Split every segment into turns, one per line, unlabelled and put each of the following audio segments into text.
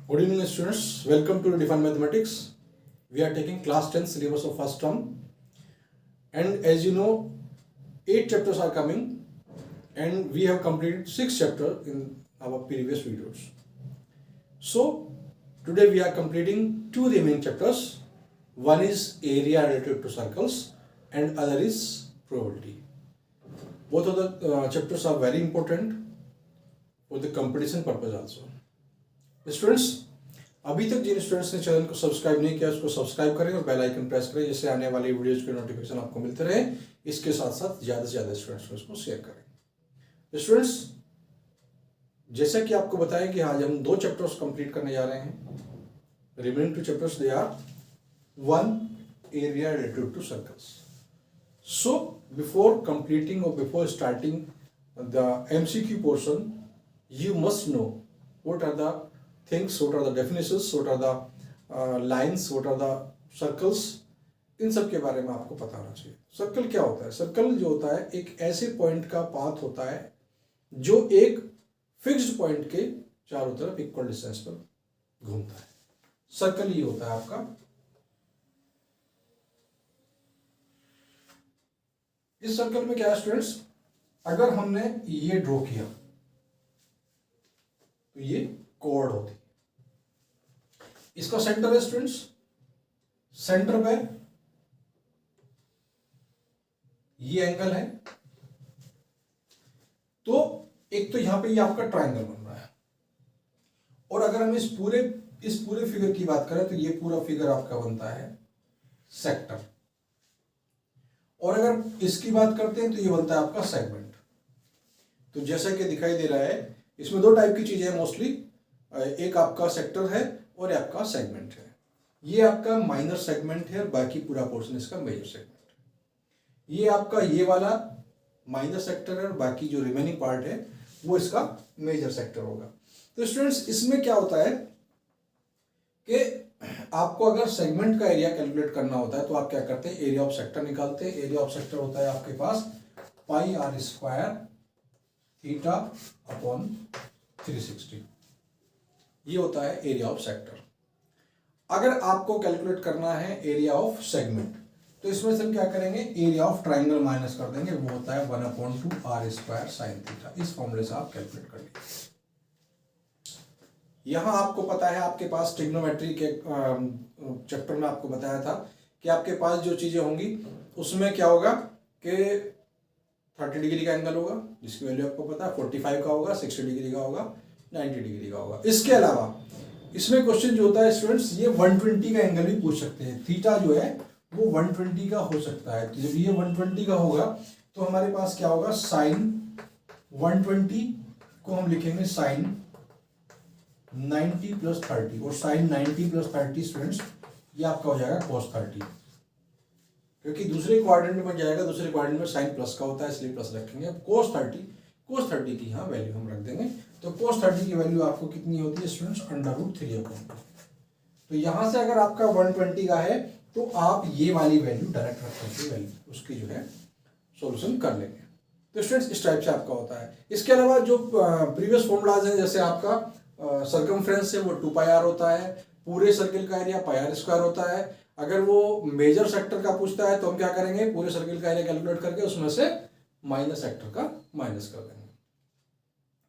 Good evening students, welcome to Define Mathematics. We are taking class 10 syllabus of first term, and as you know 8 chapters are coming and we have completed 6 chapters in our previous videos. So today we are completing 2 remaining chapters. One is area related to circles and other is probability. Both of the chapters are very important for the competition purpose also. Students, अभी तक जिन students ने channel को subscribe नहीं किया उसको subscribe करें और bell icon press करें, जिससे आने वाली वीडियोज के नोटिफिकेशन आपको मिलते रहे। इसके साथ साथ ज़्यादा से ज़्यादा स्टूडेंट्स को इसको शेयर करें। स्टूडेंट्स, जैसा कि आपको बताया कि आज हम 2 चैप्टर्स कंप्लीट करने जा रहे हैं। Remaining 2 chapters they are 1 area related to circles. So before completing और before starting the MCQ portion, you must know what are the things, what are the definitions, what are the lines, what are the circles। इन सब के बारे में आपको पता होना चाहिए। Circle क्या होता है? सर्कल जो होता है एक ऐसे पॉइंट का पाथ होता है जो एक फिक्स्ड पॉइंट के चारों तरफ इक्वल डिस्टेंस पर घूमता है। सर्कल ये होता है आपका। इस सर्कल में क्या है स्टूडेंट्स, अगर हमने ये ड्रॉ किया तो ये कॉर्ड होती है। इसका सेंटर है स्टूडेंट्स, सेंटर पे ये एंगल है। तो एक तो यहां पे ये आपका ट्रायंगल बन रहा है, और अगर हम इस पूरे फिगर की बात करें तो ये पूरा फिगर आपका बनता है सेक्टर, और अगर इसकी बात करते हैं तो ये बनता है आपका सेगमेंट। तो जैसा कि दिखाई दे रहा है, इसमें 2 टाइप की चीजें हैं मोस्टली। एक आपका सेक्टर है और आपका सेगमेंट है। ये आपका माइनर सेगमेंट है और बाकी पूरा पोर्शन इसका मेजर सेगमेंट है। ये आपका ये वाला माइनर सेक्टर है और बाकी जो रिमेनिंग पार्ट है वो इसका मेजर सेक्टर होगा। तो स्टूडेंट्स, इसमें क्या होता है कि आपको अगर सेगमेंट का एरिया कैलकुलेट करना होता है तो आप क्या करते हैं, एरिया ऑफ सेक्टर निकालते हैं। एरिया ऑफ सेक्टर होता है आपके पास पाई r स्क्वायर थीटा अपॉन 360। ये होता है एरिया ऑफ सेक्टर। अगर आपको कैलकुलेट करना है एरिया ऑफ सेगमेंट, तो इसमें से हम क्या करेंगे, एरिया ऑफ ट्राइंगल माइनस कर देंगे। वो होता है 1/2 r स्क्वायर साइन थीटा। इस फॉर्मूले से आप कैलकुलेट कर लीजिए। यहां आपको पता है, आपके पास ट्रिग्नोमेट्री के चैप्टर में आपको बताया था कि आपके पास जो चीजें होंगी उसमें क्या होगा कि 30 डिग्री का एंगल होगा, जिसकी वैल्यू आपको पता है 45 का होगा, 60 डिग्री का होगा, 90 डिग्री का होगा। इसके अलावा इसमें क्वेश्चन जो होता है स्टूडेंट्स, ये 120 का एंगल भी पूछ सकते हैं। थीटा जो है वो 120 का हो सकता है। तो जब ये 120 का होगा तो हमारे पास क्या होगा, साइन 120 को हम लिखेंगे साइन 90 + 30, और साइन 90 + 30 स्टूडेंट्स ये आपका हो जाएगा cos 30, क्योंकि दूसरे क्वाड्रेंट में जाएगा। दूसरे क्वाड्रेंट में साइन प्लस का होता है, इसलिए प्लस रखेंगे। अब cos 30 की यहाँ वैल्यू हम रख देंगे। तो cos 30 की वैल्यू आपको कितनी होती है स्टूडेंट्स, √3/2। तो यहां से अगर आपका 120 का है तो आप ये वाली वैल्यू डायरेक्ट रख करके वैल्यू उसकी जो है सॉल्यूशन कर लेंगे। तो स्टूडेंट्स, इस टाइप से आपका होता है। इसके अलावा जो प्रीवियस फॉर्मूलाज है, जैसे आपका सर्कमफ्रेंस है वो 2πr होता है, पूरे सर्किल का एरिया πr² होता है। अगर वो मेजर सेक्टर का पूछता है तो हम क्या करेंगे, पूरे सर्किल का एरिया कैलकुलेट करके उसमें से माइनर सेक्टर का माइनस कर देंगे।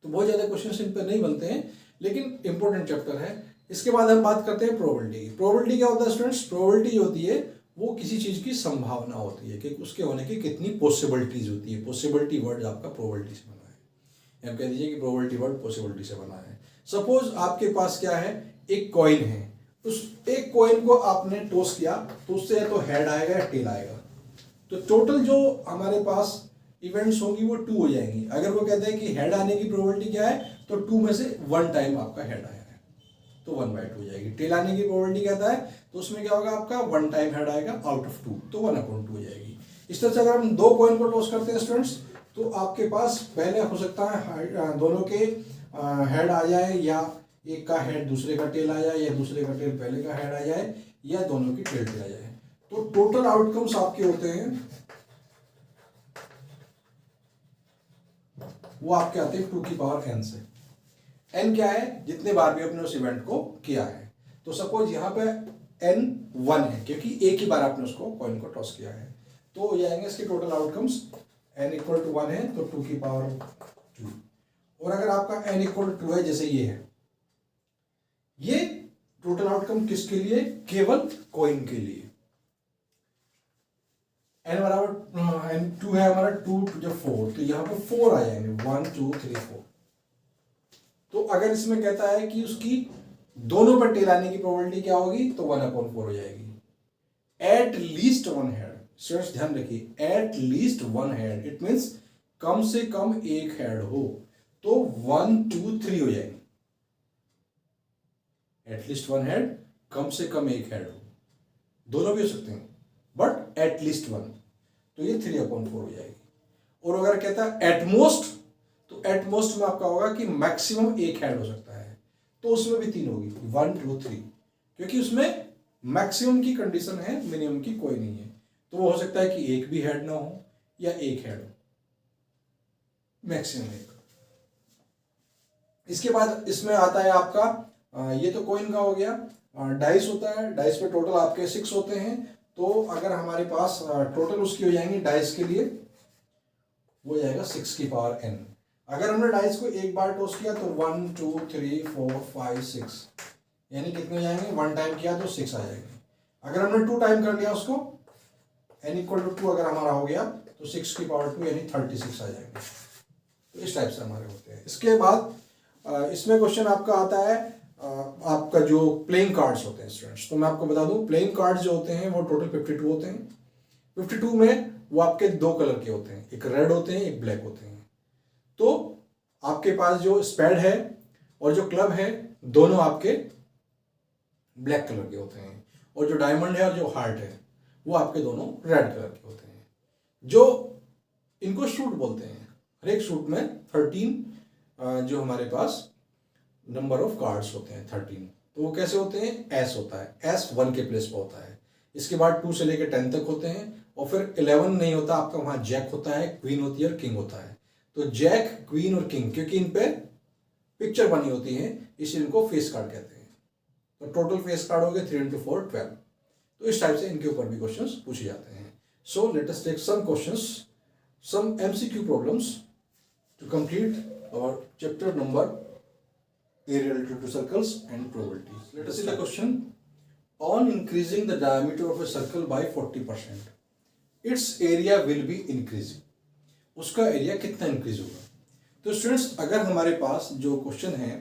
तो बहुत ज्यादा क्वेश्चन इन पे नहीं बनते हैं, लेकिन इंपॉर्टेंट चैप्टर है। इसके बाद हम बात करते हैं प्रोबेबिलिटी की। प्रोबेबिलिटी क्या होता है स्टूडेंट्स, प्रोबेबिलिटी होती है वो किसी चीज की संभावना होती है कि उसके होने की कितनी पॉसिबिलिटीज होती है। पॉसिबिलिटी वर्ड आपका प्रोबेबिलिटी से बना है। आप कह दीजिए कि प्रोबेबिलिटी वर्ड पॉसिबिलिटी से बना है। सपोज आपके पास क्या है, एक कॉइन है, उस एक कॉइन को आपने टॉस किया तो उससे या तो हेड आएगा या टेल आएगा। तो टोटल जो हमारे पास इवेंट्स होंगी वो 2 हो जाएंगी। अगर वो कहते हैं कि हेड आने की प्रोबेबिलिटी क्या है, तो 2 में से 1 टाइम आपका हेड आया है तो 1/2 हो जाएगी। टेल आने की प्रोबेबिलिटी कहता है तो उसमें क्या होगा, आपका 1 टाइम हेड आएगा आउट ऑफ 2, तो 1/2 हो जाएगी। इस तरह से अगर हम 2 कॉइन को टॉस करते हैं स्टूडेंट्स, तो आपके पास पहले हो सकता है दोनों के हेड आ जाए, या एक का हेड दूसरे का टेल आ जाए, या दूसरे का टेल पहले का हेड आ जाए, या दोनों की टेल आ जाए। तो टोटल आउटकम्स आपके होते हैं वो आपके आते हैं 2 की पावर n से। n क्या है, जितने बार भी आपने उस इवेंट को किया है। तो सपोज यहाँ पे n 1 है क्योंकि एक ही बार आपने उसको कॉइन को टॉस किया है। तो हो जाएंगे इसके total outcomes n equal to 1 है तो 2 की पावर 2। और अगर आपका n इक्वल टू 2 है जैसे ये है, ये टोटल आउटकम किसके लिए, केवल कॉइन के लिए। n बराबर n 2 है हमारा, 2 टू 4 तो यहाँ पे 4 आ जाएंगे, 1 2 3 4। तो अगर इसमें कहता है कि उसकी दोनों पर टेल आने की प्रोबेबिलिटी क्या होगी, तो 1/4 हो जाएगी। At least one head, students ध्यान रखिए, at least one head it means कम से कम एक हेड हो, तो 1 2 3 हो जाएंगे। एटलीस्ट वन हेड, कम से कम एक हेड हो, दोनों भी हो सकते हैं बट एटलीस्ट वन, तो ये 3/4 हो जाएगी। और अगर कहता है एटमोस्ट, तो एटमोस्ट में आपका होगा कि मैक्सिमम एक हेड हो सकता है, तो उसमें भी 3 होगी, 1 2 3, क्योंकि उसमें मैक्सिमम की कंडीशन है, मिनिमम की कोई नहीं है। तो वो हो सकता है कि एक भी हेड ना हो या एक हेड हो, मैक्सिमम एक। इसके बाद इसमें आता है आपका ये तो कॉइन का हो गया, डाइस होता है, डाइस पे टोटल आपके 6 होते हैं। तो अगर हमारे पास टोटल उसकी हो जाएंगी डाइस के लिए, वो जाएगा 6 की पावर n। अगर हमने डाइस को एक बार टॉस किया तो 1 2 3 4 5 6, यानी कितने हो जाएंगे, 1 टाइम किया तो 6 आ जाएंगे। अगर हमने 2 टाइम कर लिया उसको, n इक्वल टू 2 अगर हमारा हो गया तो 6 की पावर 2 यानी 36 आ जाएंगे। तो इस टाइप से हमारे होते हैं। इसके बाद इसमें क्वेश्चन आपका आता है आपका जो प्लेइंग कार्ड्स होते हैं स्टूडेंट्स। तो मैं आपको बता दूं, प्लेइंग कार्ड्स जो होते हैं वो टोटल 52 होते हैं। 52 में वो आपके 2 कलर के होते हैं, एक रेड होते हैं एक ब्लैक होते हैं। तो आपके पास जो स्पेड है और जो क्लब है दोनों आपके ब्लैक कलर के होते हैं, और जो डायमंड है और जो हार्ट है वो आपके दोनों रेड कलर के होते हैं। जो इनको शूट बोलते हैं, हर एक शूट में 13 जो हमारे पास नंबर ऑफ कार्ड्स होते हैं 13। तो वो कैसे होते हैं, एस होता है, एस 1 के प्लेस पर होता है। इसके बाद 2 से लेकर 10 तक होते हैं, और फिर 11 नहीं होता आपका, वहां जैक होता है, क्वीन होती है और किंग होता है। तो जैक, क्वीन और किंग, क्योंकि इन पे पिक्चर बनी होती है इसलिए इनको फेस कार्ड कहते हैं। तो टोटल फेस कार्ड हो गए 3 × 4 12। तो इस टाइप से इनके ऊपर भी क्वेश्चंस पूछे जाते हैं। So let us take some questions, some MCQ problems to complete our chapter number area related to circles and probabilities. Let us see the question. On increasing the diameter of a circle by 40%, its area will be increasing. उसका area कितना increase होगा। तो students अगर हमारे पास जो question है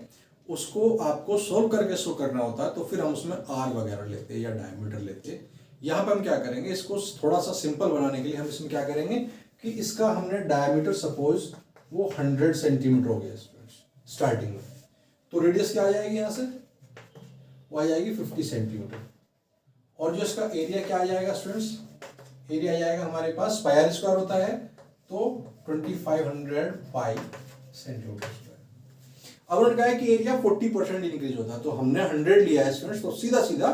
उसको आपको सोल्व करके शो करना होता है तो फिर हम उसमें आर वगैरह लेते या डायमीटर लेते। यहाँ पे हम क्या करेंगे, इसको थोड़ा सा सिंपल बनाने के लिए हम इसमें क्या करेंगे कि इसका हमने डायमीटर सपोज वो 100 सेंटीमीटर हो गया स्टूडेंट्स स्टार्टिंग में, तो रेडियस क्या आ जाएगी, यहाँ से वो आ जाएगी 50 सेंटीमीटर। और जो इसका एरिया क्या आ जाएगा स्टूडेंट्स, एरिया आ जाएगा हमारे पास पाई स्क्वायर होता है तो 2500 पाई सेंटीमीटर स्क्वायर। अब उन्होंने कहा है कि एरिया 40% इंक्रीज होता है, तो हमने 100 लिया है स्टूडेंट्स, तो सीधा सीधा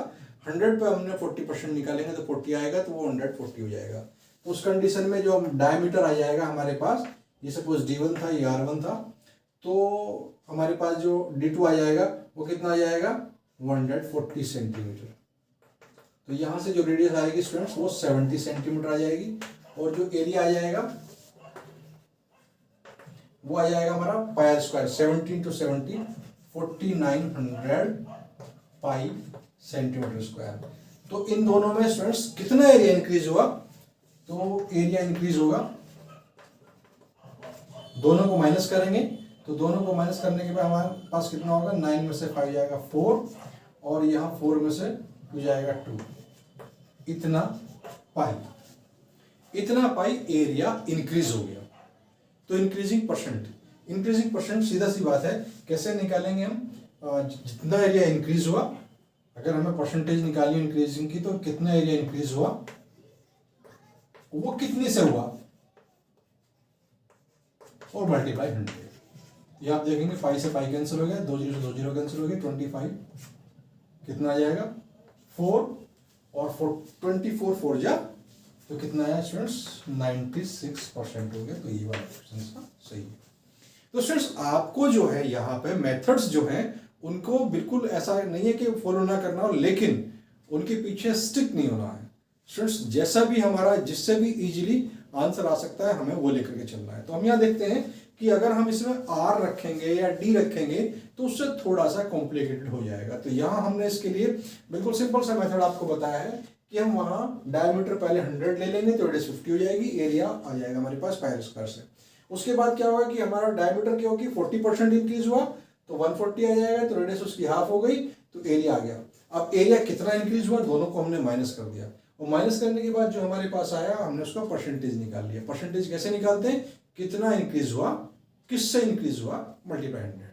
100 पे हमने 40% निकालेंगे तो 40 आएगा, तो वो 140 हो जाएगा। तो उस कंडीशन में जो डायमीटर आ जाएगा हमारे पास, ये सपोज D1 था, ये R1 था, तो हमारे पास जो D2 आ जाएगा वो कितना आ जाएगा 140 सेंटीमीटर। तो यहाँ से जो रेडियस आएगी स्टूडेंट्स वो 70 सेंटीमीटर आ जाएगी, और जो एरिया आ जाएगा वो आ जाएगा हमारा पाई स्क्वायर 17 × 70 4900 पाई सेंटीमीटर स्क्वायर। तो इन दोनों में स्टूडेंट्स कितना एरिया इंक्रीज हुआ, तो एरिया इंक्रीज होगा, दोनों को माइनस करेंगे तो दोनों को माइनस करने के बाद हमारे पास कितना होगा, 9 में से 5 जाएगा 4, और यहाँ 4 में से 2 जाएगा 2, इतना पाई एरिया इंक्रीज हो गया। तो इंक्रीजिंग परसेंट सीधा सी बात है, कैसे निकालेंगे हम, जितना एरिया इंक्रीज हुआ, अगर हमें परसेंटेज निकालनी इंक्रीजिंग की, तो कितना एरिया इंक्रीज हुआ वो कितने से हुआ और मल्टीप्लाई 100। ये आप देखेंगे 5 से 5 कैंसिल हो गया, 2 0 से 2 0 कैंसिल हो गया, 25 कितना आ जाएगा 4, और 24 4 जा तो कितना आया स्टूडेंट्स 96% हो गया। तो ये वाला क्वेश्चन इसका सही है। तो स्टूडेंट्स आपको जो है यहाँ पे मेथड्स जो हैं उनको बिल्कुल ऐसा नहीं है कि फॉलो ना करना हो, लेकिन उनके पीछे स्टिक नहीं होना है। स्टूडेंट्स जैसा भी हमारा जिससे भी इजीली आंसर आ सकता है हमें वो लेकर के चलना है। तो हम यहाँ देखते हैं कि अगर हम इसमें आर रखेंगे या डी रखेंगे तो उससे थोड़ा सा कॉम्प्लिकेटेड हो जाएगा। तो यहाँ हमने इसके लिए बिल्कुल सिंपल सा मेथड आपको बताया है कि हम वहाँ डायमीटर पहले 100 ले लेंगे तो रेडियस 50 हो जाएगी, एरिया आ जाएगा हमारे पास पाई स्क्वायर से। उसके बाद क्या होगा कि हमारा डायमीटर क्या होगी 40% इंक्रीज हुआ तो 140 आ जाएगा, तो रेडियस उसकी हाफ हो गई तो एरिया आ गया। अब एरिया कितना इंक्रीज हुआ दोनों को हमने माइनस कर दिया, और माइनस करने के बाद जो हमारे पास आया हमने उसका परसेंटेज निकाल लिया। परसेंटेज कैसे निकालते हैं, कितना इंक्रीज हुआ, किससे इंक्रीज हुआ, मल्टीप्लाई 100।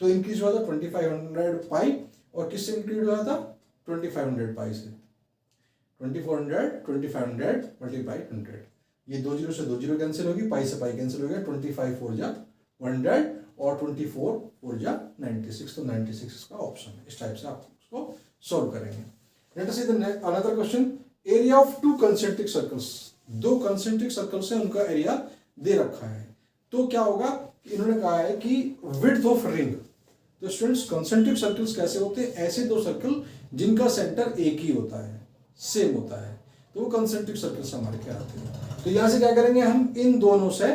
तो इंक्रीज हुआ था 2500 पाई, और किससे इंक्रीज हुआ था 2500 पाई से। 2500 मल्टीप्लाई 100, ये 2 जीरो से 2 जीरो कैंसिल होगी, पाई से पाई कैंसिल हो गया, 25 4 जा 100 और 24 4 जा 96, तो 96 इसका ऑप्शन है। इस टाइप से आप उसको सोल्व करेंगे। Let us see the another question, area of 2 concentric circles, 2 concentric circles है उनका एरिया दे रखा है। तो क्या होगा, इन्होंने कहा है कि विड्थ ऑफ रिंग। तो स्टूडेंट्स कंसेंट्रिक सर्कल्स कैसे होते हैं, ऐसे 2 सर्कल जिनका सेंटर एक ही होता है, सेम होता है, तो वो कंसेंट्रिक सर्कल्स हमारे क्या आते हैं। तो यहां से क्या करेंगे, हम इन दोनों से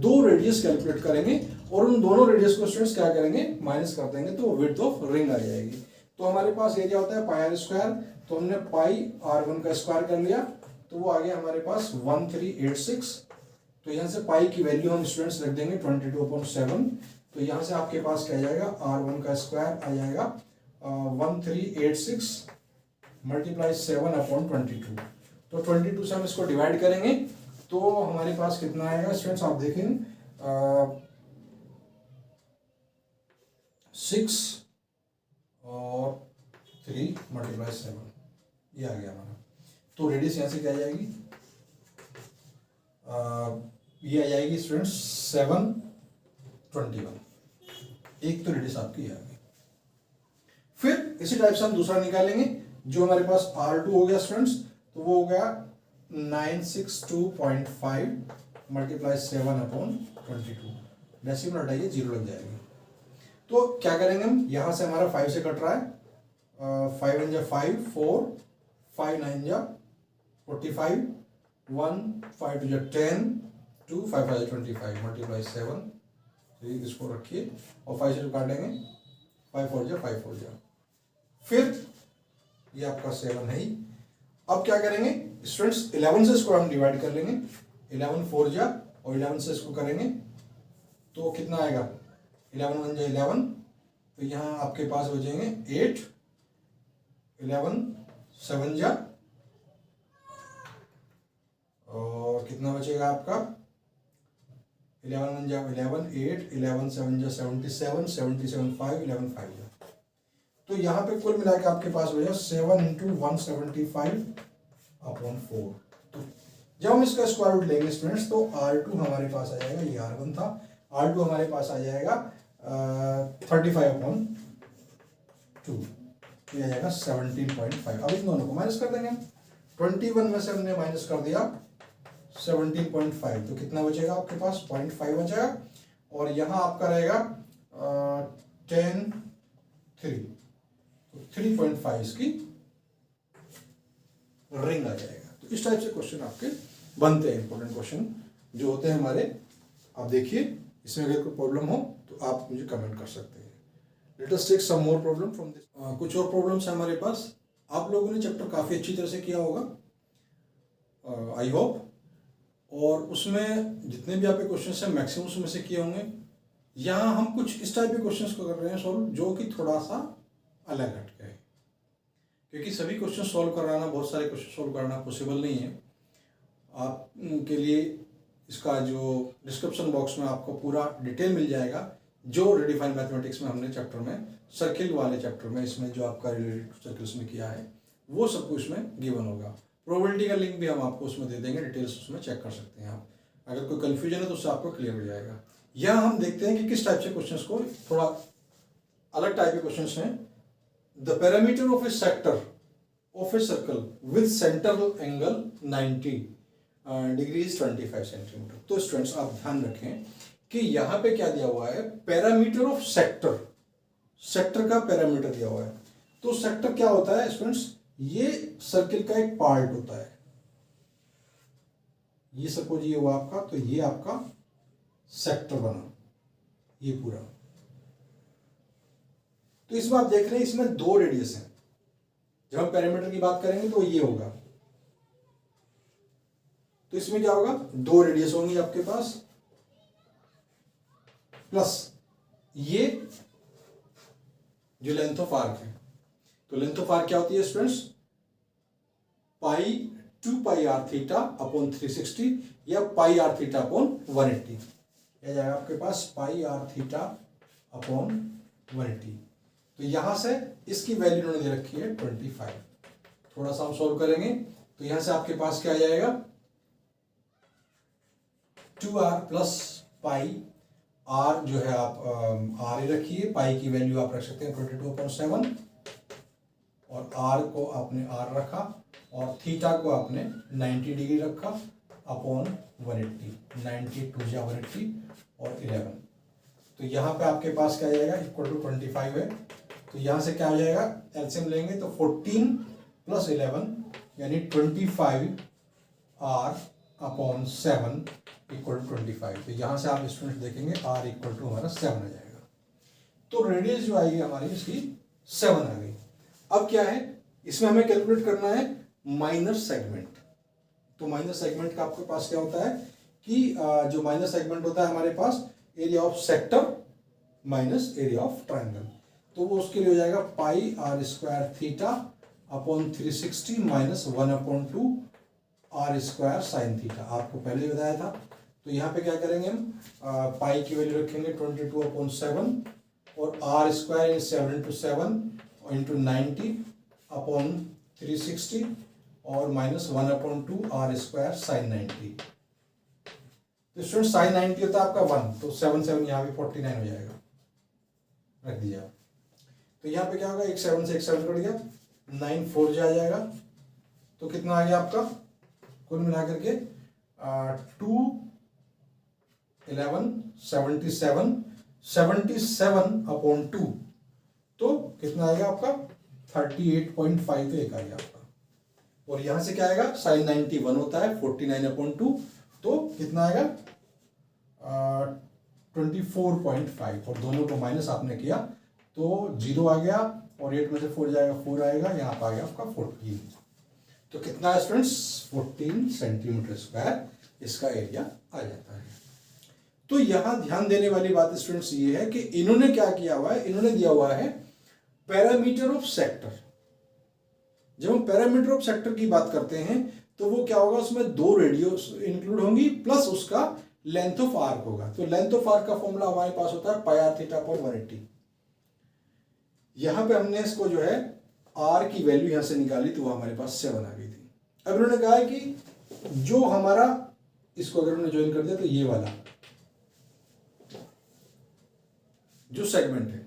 2 रेडियस कैलकुलेट करेंगे और उन दोनों रेडियस को स्टूडेंट्स क्या करेंगे, माइनस कर देंगे, तो विड्थ ऑफ रिंग आ जाएगी। तो हमारे पास एरिया होता है पाई आर स्क्वायर, तो हमने पाई r1 का स्क्वायर कर लिया, तो वो आ गया हमारे पास 1386। तो यहाँ से पाई की वैल्यू हम स्टूडेंट्स रख देंगे 22/7। तो यहाँ से आपके पास क्या जाएगा, r1 का स्क्वायर आ जाएगा 1386 मल्टीप्लाई 7/22। तो 22 से हम इसको डिवाइड करेंगे तो हमारे पास कितना आएगा स्टूडेंट्स, आप देखें 6 और 3 मल्टीप्लाई 7, ये आ गया हमारा। तो रेडियस यहाँ से क्या आ जाएगी, ये आ जाएगी स्टूडेंट्स 721। एक तो रेडियस आपकी आ गई। फिर इसी टाइप से हम दूसरा निकालेंगे, जो हमारे पास R2 हो गया स्टूडेंट्स, तो वो हो गया 962.5 मल्टीप्लाई 7/22। डेसिमल हटाइए, 0 लग जाएगी। तो क्या करेंगे हम, यहां से हमारा 5 से कट रहा है, 5 1 जा 5 4, 5 9 जा 45, 1 5 2 जा 10, 2 5 5 जा 25 मल्टीप्लाई 7। इसको रखिए और 5 से काट लेंगे, 5 4 जा 5 4 जा, फिर ये आपका 7 है ही। अब क्या करेंगे स्टूडेंट्स, 11 से इसको हम डिवाइड कर लेंगे, 11 4 जा और 11 से इसको करेंगे तो कितना आएगा, 11 1 जा 11, तो यहाँ आपके पास बचेंगे 8, 11 7 जा और कितना बचेगा आपका, 11 1 जा 11, 8, 11 7 जा 77, 77 5, 11 5 जा। तो यहाँ पे कुल मिला के आपके पास बचा 7 × 175/4। तो जब हम इसका स्क्वायर रूट लेंगे स्टूडेंट्स तो R2 हमारे पास आ जाएगा, ये R1 था, R2 हमारे पास आ जाएगा 35/2, ये आ जाएगा 17.5। अब इन दोनों को माइनस कर देंगे, 21 में से हमने माइनस कर दिया 17.5, तो कितना बचेगा आपके पास, 0.5 बचेगा, और यहाँ आपका रहेगा 10 3, तो 3.5 इसकी रिंग आ जाएगा। तो इस टाइप से क्वेश्चन आपके बनते हैं, इंपॉर्टेंट क्वेश्चन जो होते हैं हमारे। आप देखिए इसमें अगर कोई प्रॉब्लम हो तो आप मुझे कमेंट कर सकते हैं। Let us take some more problem from this. कुछ और प्रॉब्लम्स है हमारे पास। आप लोगों ने चैप्टर काफ़ी अच्छी तरह से किया होगा, आई होप, और उसमें जितने भी आपके क्वेश्चन हैं मैक्सिमम उसमें से किए होंगे। यहाँ हम कुछ इस टाइप के क्वेश्चन को कर रहे हैं सॉल्व, जो कि थोड़ा सा अलग हटके है, क्योंकि सभी क्वेश्चन सॉल्व कराना, बहुत सारे क्वेश्चन सॉल्व कराना पॉसिबल नहीं है। आपके लिए इसका जो डिस्क्रिप्शन बॉक्स में आपको पूरा डिटेल मिल जाएगा, जो रिडिफाइंड मैथमेटिक्स में हमने चैप्टर में सर्किल वाले चैप्टर में इसमें जो आपका रिलेटेड सर्किल्स में किया है वो सब कुछ इसमें गिवन होगा। प्रोबेबिलिटी का लिंक भी हम आपको उसमें दे देंगे, डिटेल्स उसमें चेक कर सकते हैं आप। अगर कोई कन्फ्यूजन है तो उससे आपको क्लियर हो जाएगा। यहाँ हम देखते हैं कि किस टाइप से क्वेश्चन को, थोड़ा अलग टाइप के क्वेश्चन हैं। The perimeter of a sector of a circle with central angle 90 degrees 25 centimetre. तो स्टूडेंट्स आप ध्यान रखें कि यहां पे क्या दिया हुआ है, पैरामीटर ऑफ सेक्टर, सेक्टर का पैरामीटर दिया हुआ है। तो सेक्टर क्या होता है स्टूडेंट्स, ये सर्किल का एक पार्ट होता है। ये सपोज ये हुआ आपका, तो ये आपका सेक्टर बना, ये पूरा। तो इसमें आप देख रहे हैं इसमें दो रेडियस हैं। जब हम पैरामीटर की बात करेंगे तो ये होगा, तो इसमें क्या होगा, दो रेडियस होंगी आपके पास, प्लस ये जो लेंथ ऑफ आर्क है। तो लेंथ ऑफ आर्क क्या होती है students, pi 2 pi r theta upon 360 या पाई आर थीटा अपॉन 180। यह जाएगा आपके पास पाई आर थीटा अपॉन 180। तो यहां से इसकी वैल्यू उन्होंने दे रखी है 25। थोड़ा सा हम सॉल्व करेंगे तो यहां से आपके पास क्या आ जाएगा, 2r प्लस पाई, आर जो है आप आर ही रखिए, पाई की वैल्यू आप रख सकते हैं 22.7 और आर को आपने आर रखा और थीटा को आपने 90 डिग्री रखा अपॉन 180, 90 2 जा 180 और 11। तो यहाँ पे आपके पास क्या आ जाएगा, इक्वल टू 25 है। तो यहाँ से क्या हो जाएगा, एलसीएम लेंगे तो 14 प्लस 11 यानी 25 आर अपॉन 7 इक्वल टू 25। तो यहाँ से आप स्टूडेंट देखेंगे आर इक्वल टू हमारा 7 आ जाएगा। तो रेडियस जो आएगी हमारी इसकी 7 आ गई। अब क्या है, इसमें हमें कैलकुलेट करना है माइनर सेगमेंट। तो माइनर सेगमेंट का आपके पास क्या होता है कि जो माइनर सेगमेंट होता है हमारे पास, area of sector minus area of triangle. तो वो उसके लिए हो जाएगा pi r square theta upon 360 minus 1/2 r square sine theta. आपको पहले ही बताया था। तो यहाँ पे क्या करेंगे हम, पाई की वैल्यू रखेंगे 22/7 और r square 7 into 7 into 90 upon 360 और माइनस 1/2 आर स्क्वायर साइन 90। तो स्टूडेंट साइन 90 होता है आपका 1, तो 7 7 यहाँ पे 49 हो जाएगा, रख दीजिए आप। तो यहाँ पे क्या होगा, एक 7 से एक 7 कट गया, 9 4 जा जाएगा। तो कितना आ गया आपका कुल मिलाकर के 2 11 77 77/2। तो कितना आएगा आपका 38.5 एक आएगा आपका। और यहां से क्या आएगा, साइन 91 होता है 49/2, तो कितना आएगा 24.5 और दोनों को माइनस आपने किया तो 0 आ गया और 8 में से 4 जाएगा 4 आएगा, यहाँ पर आ गया आपका 14। तो कितना है स्टूडेंट्स, 14 सेंटीमीटर स्क्वायर इसका एरिया आ जाता है। तो यहां ध्यान देने वाली बात स्टूडेंट्स ये है कि इन्होंने क्या किया हुआ है, इन्होंने दिया हुआ है पैरामीटर ऑफ सेक्टर। जब हम पैरामीटर ऑफ सेक्टर की बात करते हैं तो वो क्या होगा, उसमें दो रेडियस इंक्लूड होंगी प्लस उसका लेंथ ऑफ आर्क होगा। तो लेंथ ऑफ आर्क का फॉर्मूला हमारे पास होता है पाई आर थीटा अपॉन 180। यहां पे हमने इसको जो है आर की वैल्यू यहां से निकाली तो वो हमारे पास 7 आ गई थी। अब उन्होंने कहा है कि जो हमारा, इसको अगर उन्होंने ज्वाइन कर दिया तो ये वाला जो सेगमेंट है,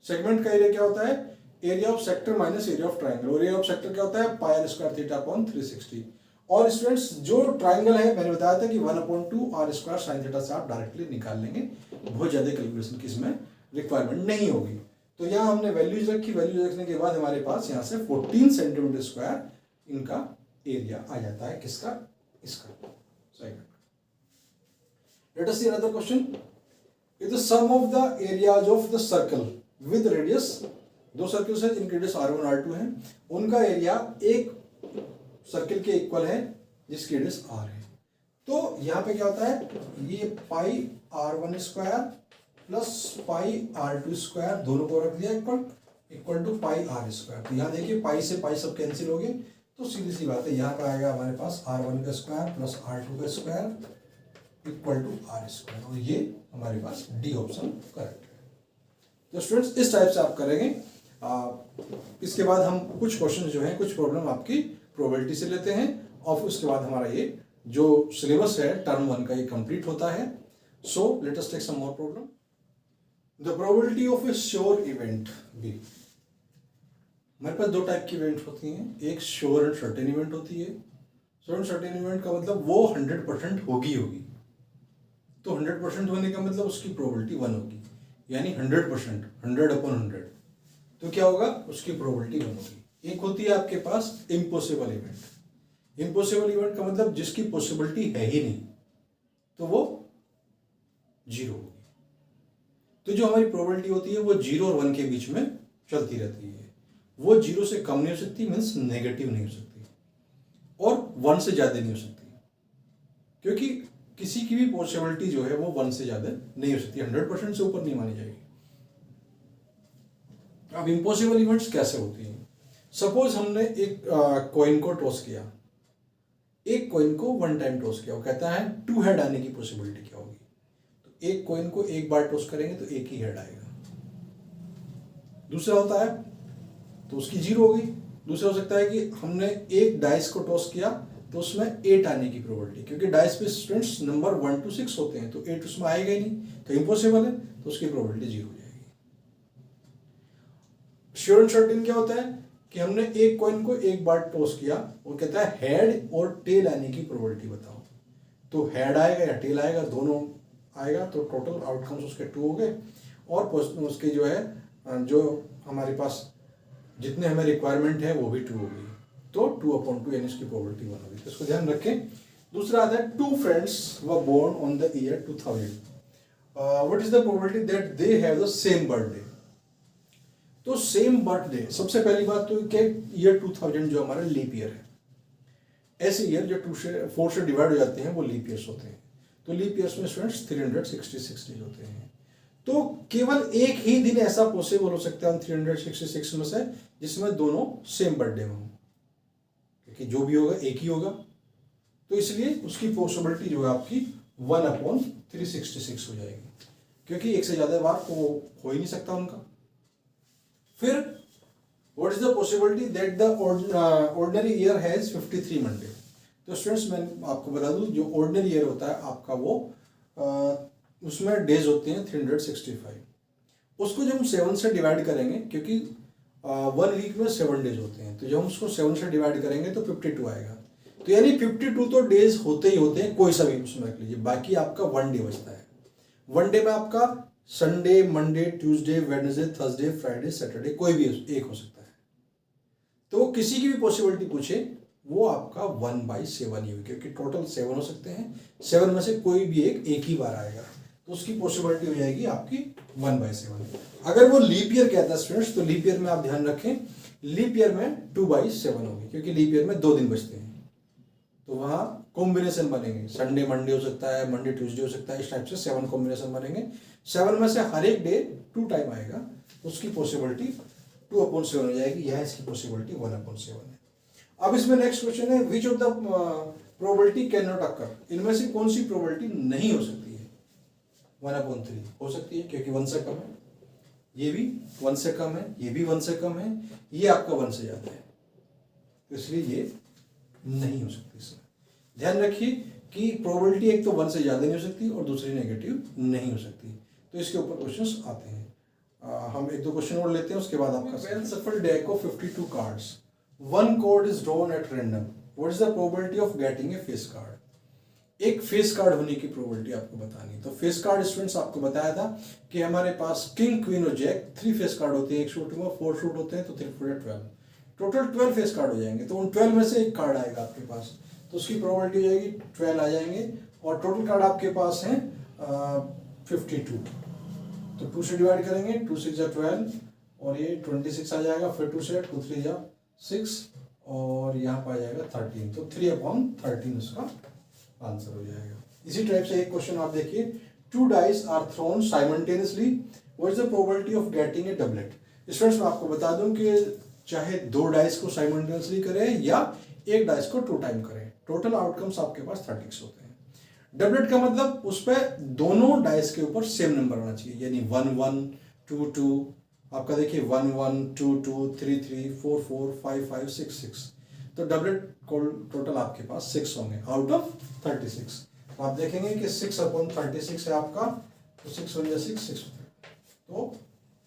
सेगमेंट का एरिया क्या होता है, area of sector minus area of triangle. Area of sector क्या होता है, पाई आर स्क्वायर थीटा अपॉन 360। और स्टूडेंट्स जो ट्राइंगल है मैंने बताया था कि 1/2 आर स्क्वायर साइन थीटा से आप डायरेक्टली निकाल लेंगे, बहुत ज्यादा कैलकुलेशन की इसमें रिक्वायरमेंट नहीं होगी। तो यहाँ हमने वैल्यूज रखी, वैल्यूज रखने के बाद हमारे पास यहाँ से 14 सेंटीमीटर स्क्वायर इनका एरिया आ जाता है, किसका, इसका segment. Let us see another question. If the sum of the areas of the circle with radius, दो सर्कल्स हैं जिनके रेडियस r1 r2 है, उनका एरिया एक सर्कल के इक्वल है जिसकी रेडियस r है। तो यहाँ पे क्या होता है, ये pi r1 square plus pi r2 square दोनों को रख दिया equal to pi r square. तो यहाँ देखिए पाई से पाई सब कैंसिल हो गए, तो सीधी सी बात है यहाँ पर आएगा हमारे पास r1 का स्क्वायर प्लस r2 का square equal to r square, और ये हमारे पास डी ऑप्शन करेक्ट है। तो स्टूडेंट्स इस टाइप से आप करेंगे। इसके बाद हम कुछ क्वेश्चन जो हैं, कुछ प्रॉब्लम आपकी प्रोबेबिलिटी से लेते हैं और उसके बाद हमारा ये जो सिलेबस है टर्म 1 का ये कंप्लीट होता है। So let us take some more problem. The probability of a sure event B. हमारे पास दो टाइप की इवेंट होती हैं, एक श्योर एंड सर्टेन इवेंट होती है। श्योर एंड सर्टेन इवेंट का मतलब वो 100% होगी। तो 100% होने का मतलब उसकी प्रोबेबिलिटी 1 होगी, यानी 100%, 100/100, तो क्या होगा, उसकी प्रोबेबिलिटी 1 होगी। एक होती है आपके पास इम्पॉसिबल इवेंट। इम्पॉसिबल इवेंट का मतलब जिसकी पॉसिबिलिटी है ही नहीं, तो वो 0 होगी। तो जो हमारी प्रोबेबिलिटी होती है वो 0 और 1 के बीच में चलती रहती है। वो 0 से कम नहीं हो सकती, मीन्स नेगेटिव नहीं हो सकती, और 1 से ज़्यादा नहीं हो सकती, क्योंकि किसी की भी पॉसिबिलिटी जो है वो 1 से ज़्यादा नहीं हो सकती, 100% से ऊपर नहीं मानी जाएगी। अब इम्पॉसिबल इवेंट्स कैसे होती हैं? सपोज हमने एक कॉइन को टॉस किया, एक कॉइन को 1 टाइम टॉस किया, वो कहता है 2 हेड आने की पॉसिबिलिटी क्या होगी? तो एक कॉइन को एक बार टॉस करेंगे तो एक ही हेड आएगा। दूसरा होता है तो उसकी 0 हो गई। दूसरा हो सकता है कि हमने एक डाइस को टॉस किया तो उसमें 8 आने की प्रोबेबिलिटी, क्योंकि डाइस पे स्टूडेंट्स नंबर 1 to 6 होते हैं, तो 8 उसमें आएगा ही नहीं, तो इम्पॉसिबल है, तो उसकी प्रोबेबिलिटी 0 हो जाएगी। श्योर एंड सर्टेन क्या होता है कि हमने एक कॉइन को एक बार टॉस किया, वो कहता है हेड और टेल आने की प्रोबेबिलिटी बताओ, तो हेड आएगा या टेल आएगा, दोनों आएगा, तो टोटल आउटकम्स उसके 2 हो गए, और उसके जो है जो हमारे पास जितने हमें रिक्वायरमेंट है वो भी 2 हो गई, तो 2/2 यानी इसकी प्रोबेबिलिटी 1 होगी। तो इसको ध्यान रखें। दूसरा आता है 2 friends were born on the year 2000, what is the probability that they have the same birthday? तो सेम बर्थडे, सबसे पहली बात तो कि ईयर 2000 जो हमारा लीप ईयर है, ऐसे ईयर जो 4 से डिवाइड हो जाते हैं वो लीप ईयर्स होते हैं। तो लीप ईयर्स में स्टूडेंट्स 366 डेज होते हैं। तो केवल एक ही दिन ऐसा पॉसिबल हो सकता है 366 में से जिसमें दोनों सेम बर्थडे में हो, क्योंकि जो भी होगा एक ही होगा, तो इसलिए उसकी पॉसिबिलिटी जो है आपकी 1/366 हो जाएगी, क्योंकि एक से ज्यादा बार तो हो ही नहीं सकता उनका। फिर what is the possibility that the ordinary year has 53 Monday? तो स्टूडेंट्स मैं आपको बता दूं, जो ऑर्डिनरी ईयर होता है आपका वो उसमें डेज होते हैं 365, उसको जब हम 7 से डिवाइड करेंगे, क्योंकि 1 वीक में 7 डेज होते हैं, तो जब हम उसको 7 से डिवाइड करेंगे तो 52 आएगा। तो यानी 52 तो डेज होते ही होते हैं, कोई सा भी उसमें रख लीजिए, बाकी आपका 1 डे बचता है। 1 डे में आपका Sunday, Monday, Tuesday, Wednesday, Thursday, Friday, Saturday कोई भी एक हो सकता है। तो किसी की भी पॉसिबिलिटी पूछे वो आपका 1/7 ही होगी, क्योंकि टोटल 7 हो सकते हैं, 7 में से कोई भी एक ही बार आएगा, तो उसकी पॉसिबिलिटी हो जाएगी आपकी 1/7। अगर वो लीप ईयर कहता है स्टूडेंट्स, तो लीप ईयर में आप ध्यान रखें, लीप ईयर में 2/7 होगी, क्योंकि लीप ईयर में 2 दिन बचते हैं, तो वहां कॉम्बिनेशन बनेंगे, संडे मंडे हो सकता है, मंडे ट्यूसडे हो सकता है, इस टाइप से 7 कॉम्बिनेशन बनेंगे। 7 में से हर एक डे 2 टाइम आएगा, उसकी पॉसिबिलिटी 2/7 हो जाएगी, यह इसकी पॉसिबिलिटी 1/7 है। अब इसमें नेक्स्ट क्वेश्चन है, which of the probability can not occur? इनमें से कौन सी प्रोबेबिलिटी नहीं हो सकती है? 1/3 हो सकती है, क्योंकि 1 से कम है, ये भी 1 से कम है, ये भी 1 से कम है, ये आपका 1 से ज्यादा है, तो इसलिए ये नहीं हो सकती। इसमें ध्यान रखिए कि प्रोबेबिलिटी एक तो 1 से ज्यादा नहीं हो सकती और दूसरी नेगेटिव नहीं हो सकती, तो इसके ऊपर क्वेश्चंस आते हैं। हम 1-2 क्वेश्चन और लेते हैं, उसके बाद आपका वेल सफल deck of 52 cards, 1 card is drawn at random, what is the probability of getting A face card? एक फेस कार्ड होने की प्रोबेबिलिटी आपको बतानी। तो फेस कार्ड स्टूडेंट्स आपको बताया था कि हमारे पास किंग, क्वीन और जैक 3 फेस कार्ड होते हैं, एक शूट में 4 शूट होते हैं, तो 3 4 12, टोटल 12 फेस कार्ड हो जाएंगे। तो उन 12 में से एक कार्ड आएगा आपके पास, तो उसकी प्रोबेबिलिटी हो जाएगी 12 आ जाएंगे, और टोटल कार्ड आपके पास हैं 52, तो 2 से डिवाइड करेंगे, 2 6 जा 12, और ये 26 आ जाएगा, फिर 2 से 2 3 जा 6, और यहाँ पर आ जाएगा 13, तो 3/13 उसका आंसर हो जाएगा। इसी टाइप से एक क्वेश्चन आप देखिए, 2 dice are thrown simultaneously, what is the probability of getting a doublet? Students मैं आपको बता दूं कि चाहे 2 डाइस को साइमल्टेनियसली करें या एक डाइस को 2 टाइम करें, टोटल आउटकम्स आपके पास 36 होते हैं। डबलेट का मतलब उस पर दोनों डाइस के ऊपर सेम नंबर होना चाहिए, यानी 1 1 2 2, आपका देखिए 1 1 2 2 3 3 4 4 5 5 6 6, तो डबलेट टोटल आपके पास 6 होंगे आउट ऑफ 36। तो आप देखेंगे कि 6/36 है आपका, तो 6 1 6 6, तो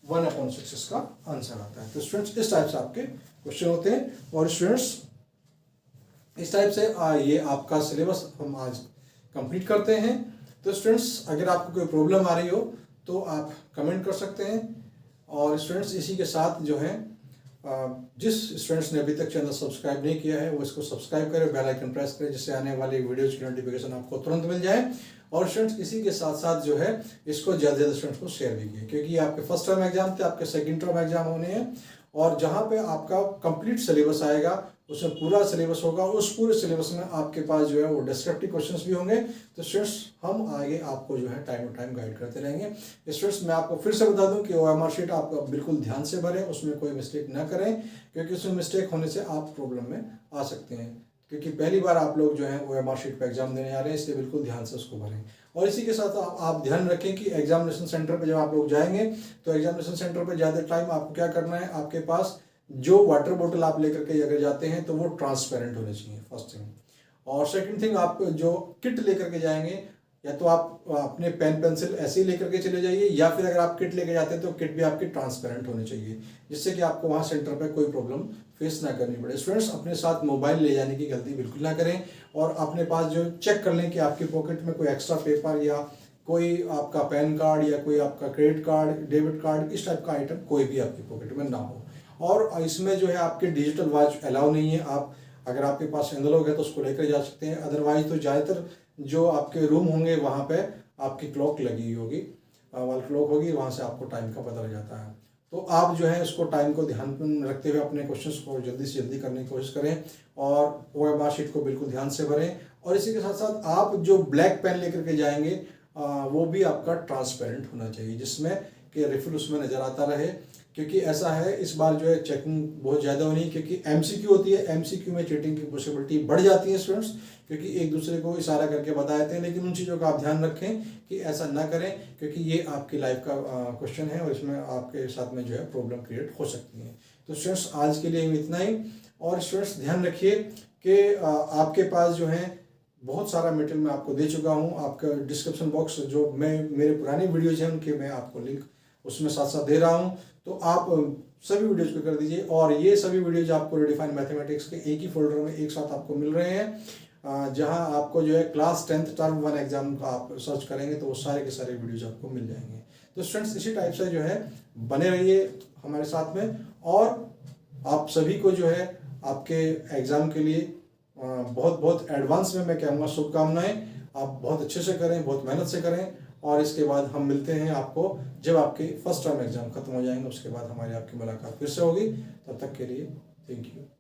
1/6 इसका आंसर आता है। तो स्टूडेंट्स इस टाइप से आपके क्वेश्चन होते हैं, और स्टूडेंट्स इस टाइप से ये आपका सिलेबस हम आज कंप्लीट करते हैं। तो स्टूडेंट्स अगर आपको कोई प्रॉब्लम आ रही हो तो आप कमेंट कर सकते हैं। और स्टूडेंट्स इसी के साथ जो है जिस स्टूडेंट्स ने अभी तक चैनल सब्सक्राइब नहीं किया है वो इसको सब्सक्राइब करें, बेल आइकन प्रेस करें, जिससे आने वाली वीडियोज की नोटिफिकेशन आपको तुरंत मिल जाए। और स्टूडेंट्स इसी के साथ साथ जो है इसको जल्द से जल्द स्टूडेंट्स को शेयर भी किए, क्योंकि आपके फर्स्ट टर्म एग्जाम थे, आपके सेकंड टर्म एग्जाम होने हैं, और जहाँ पे आपका कंप्लीट सिलेबस आएगा उसमें पूरा सिलेबस होगा, उस पूरे सिलेबस में आपके पास जो है वो डिस्क्रिप्टिव क्वेश्चंस भी होंगे। तो स्टूडेंट्स हम आगे आपको जो है टाइम टू टाइम गाइड करते रहेंगे। स्टूडेंट्स मैं आपको फिर से बता दूं कि OMR शीट आप बिल्कुल ध्यान से भरें, उसमें कोई मिस्टेक ना करें, क्योंकि उसमें मिस्टेक होने से आप प्रॉब्लम में आ सकते हैं, क्योंकि पहली बार आप लोग जो है OMR शीट पर एग्जाम देने आ रहे हैं, इसलिए बिल्कुल ध्यान से उसको भरें। और इसी के साथ आप ध्यान रखें कि एग्जामिनेशन सेंटर पर जब आप लोग जाएंगे तो एग्जामिनेशन सेंटर पर ज़्यादा टाइम आपको क्या करना है, आपके पास जो वाटर बोतल आप लेकर के अगर जाते हैं तो वो ट्रांसपेरेंट होने चाहिए, फर्स्ट थिंग। और सेकंड थिंग, आप जो किट लेकर के जाएंगे या तो आप अपने पेन पेंसिल ऐसे ही लेकर के चले जाइए, या फिर अगर आप किट लेकर जाते हैं तो किट भी आपकी ट्रांसपेरेंट होनी चाहिए, जिससे कि आपको वहाँ सेंटर पर कोई प्रॉब्लम फेस ना करनी पड़े। स्टूडेंट्स अपने साथ मोबाइल ले जाने की गलती बिल्कुल ना करें, और अपने पास जो चेक कर लें कि आपकी पॉकेट में कोई एक्स्ट्रा पेपर या कोई आपका पैन कार्ड या कोई आपका क्रेडिट कार्ड, डेबिट कार्ड, इस टाइप का आइटम कोई भी आपकी पॉकेट में ना हो। और इसमें जो है आपके डिजिटल वॉच अलाउ नहीं है, आप अगर आपके पास एनालॉग है तो उसको लेकर जा सकते हैं, अदरवाइज तो ज़्यादातर जो आपके रूम होंगे वहाँ पे आपकी क्लॉक लगी हुई होगी, वॉल क्लॉक होगी, वहाँ से आपको टाइम का पता लग जाता है। तो आप जो है इसको टाइम को ध्यान में रखते हुए अपने क्वेश्चंस को जल्दी से जल्दी करने की कोशिश करें, और OMR शीट को बिल्कुल ध्यान से भरें। और इसी के साथ साथ आप जो ब्लैक पेन लेकर के जाएंगे वो भी आपका ट्रांसपेरेंट होना चाहिए, जिसमें कि रिफिल उसमें नज़र आता रहे, क्योंकि ऐसा है इस बार जो है चेकिंग बहुत ज़्यादा होनी है, क्योंकि MCQ होती है, MCQ में चीटिंग की पॉसिबिलिटी बढ़ जाती है स्टूडेंट्स, क्योंकि एक दूसरे को इशारा करके बता देते हैं। लेकिन उन चीज़ों का आप ध्यान रखें कि ऐसा ना करें, क्योंकि ये आपकी लाइफ का क्वेश्चन है और इसमें आपके साथ में जो है प्रॉब्लम क्रिएट हो सकती है। तो स्टूडेंट्स आज के लिए इतना ही। और स्टूडेंट्स ध्यान रखिए कि आपके पास जो है बहुत सारा मटेरियल मैं आपको दे चुका हूँ। आपका डिस्क्रिप्शन बॉक्स जो मेरे पुराने वीडियोज हैं उनके मैं आपको लिंक उसमें साथ साथ दे रहा हूँ, तो आप सभी वीडियोज को कर दीजिए। और ये सभी वीडियोज आपको रिडिफाइंड मैथमेटिक्स के एक ही फोल्डर में एक साथ आपको मिल रहे हैं, जहां आपको जो है क्लास 10th टर्म 1 एग्जाम का आप सर्च करेंगे तो वो सारे के सारे वीडियोज आपको मिल जाएंगे। तो स्टूडेंट्स इसी टाइप से जो है बने रहिए हमारे साथ में, और आप सभी को जो है आपके एग्जाम के लिए बहुत बहुत एडवांस में मैं कहूँगा शुभकामनाएं। आप बहुत अच्छे से करें, बहुत मेहनत से करें, और इसके बाद हम मिलते हैं आपको जब आपके फर्स्ट टर्म एग्जाम खत्म हो जाएंगे, उसके बाद हमारी आपकी मुलाकात फिर से होगी। तब तक के लिए थैंक यू।